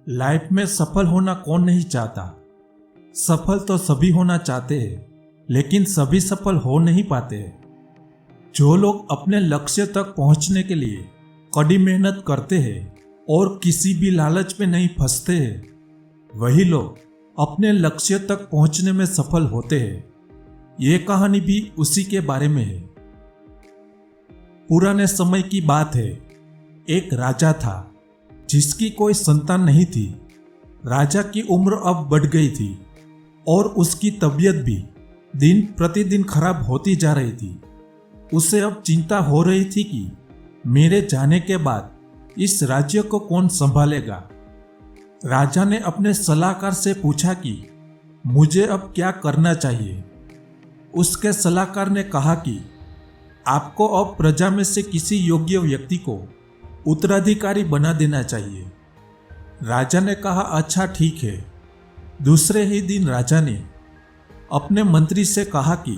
Life में सफल होना कौन नहीं चाहता। सफल तो सभी होना चाहते हैं, लेकिन सभी सफल हो नहीं पाते हैं। जो लोग अपने लक्ष्य तक पहुंचने के लिए कड़ी मेहनत करते हैं और किसी भी लालच में नहीं फंसते हैं, वही लोग अपने लक्ष्य तक पहुंचने में सफल होते हैं। ये कहानी भी उसी के बारे में है। पुराने समय की बात है। एक राजा था जिसकी कोई संतान नहीं थी। राजा की उम्र अब बढ़ गई थी और उसकी तबीयत भी दिन प्रतिदिन खराब होती जा रही थी। उसे अब चिंता हो रही थी कि मेरे जाने के बाद इस राज्य को कौन संभालेगा। राजा ने अपने सलाहकार से पूछा कि मुझे अब क्या करना चाहिए। उसके सलाहकार ने कहा कि आपको अब प्रजा में से किसी योग्य व्यक्ति को उत्तराधिकारी बना देना चाहिए। राजा ने कहा, अच्छा ठीक है। दूसरे ही दिन राजा ने अपने मंत्री से कहा कि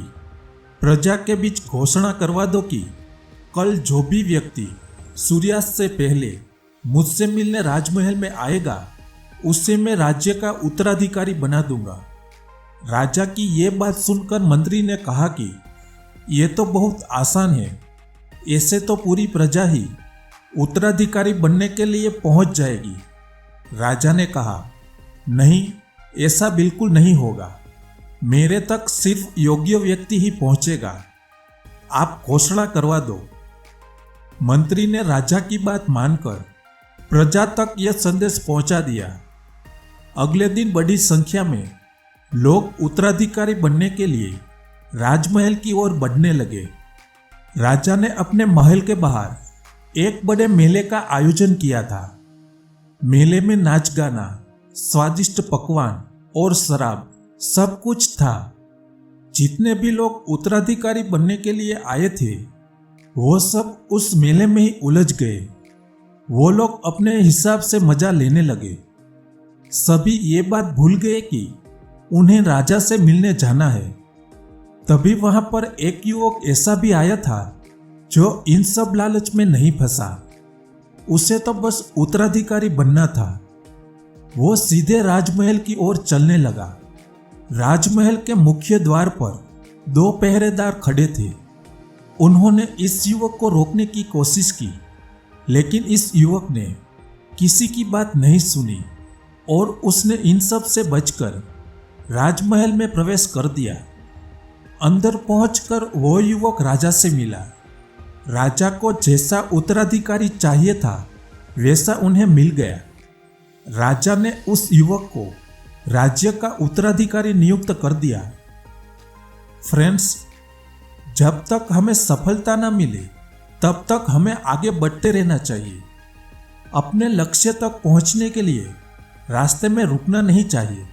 प्रजा के बीच घोषणा करवा दो कि कल जो भी व्यक्ति सूर्यास्त से पहले मुझसे मिलने राजमहल में आएगा, उसे मैं राज्य का उत्तराधिकारी बना दूंगा। राजा की यह बात सुनकर मंत्री ने कहा कि यह तो बहुत आसान है, ऐसे तो पूरी प्रजा ही उत्तराधिकारी बनने के लिए पहुंच जाएगी। राजा ने कहा, नहीं, ऐसा बिल्कुल नहीं होगा। मेरे तक सिर्फ योग्य व्यक्ति ही पहुंचेगा। आप घोषणा करवा दो। मंत्री ने राजा की बात मानकर प्रजा तक यह संदेश पहुंचा दिया। अगले दिन बड़ी संख्या में लोग उत्तराधिकारी बनने के लिए राजमहल की ओर बढ़ने लगे। राजा ने अपने महल के बाहर एक बड़े मेले का आयोजन किया था। मेले में नाच गाना, स्वादिष्ट पकवान और शराब सब कुछ था। जितने भी लोग उत्तराधिकारी बनने के लिए आए थे, वो सब उस मेले में ही उलझ गए। वो लोग अपने हिसाब से मजा लेने लगे। सभी ये बात भूल गए कि उन्हें राजा से मिलने जाना है। तभी वहां पर एक युवक ऐसा भी आया था जो इन सब लालच में नहीं फंसा। उसे तो बस उत्तराधिकारी बनना था। वो सीधे राजमहल की ओर चलने लगा। राजमहल के मुख्य द्वार पर 2 पहरेदार खड़े थे। उन्होंने इस युवक को रोकने की कोशिश की, लेकिन इस युवक ने किसी की बात नहीं सुनी और उसने इन सब से बचकर राजमहल में प्रवेश कर दिया। अंदर पहुंचकर वो युवक राजा से मिला। राजा को जैसा उत्तराधिकारी चाहिए था, वैसा उन्हें मिल गया। राजा ने उस युवक को राज्य का उत्तराधिकारी नियुक्त कर दिया। फ्रेंड्स, जब तक हमें सफलता न मिले, तब तक हमें आगे बढ़ते रहना चाहिए। अपने लक्ष्य तक पहुंचने के लिए रास्ते में रुकना नहीं चाहिए।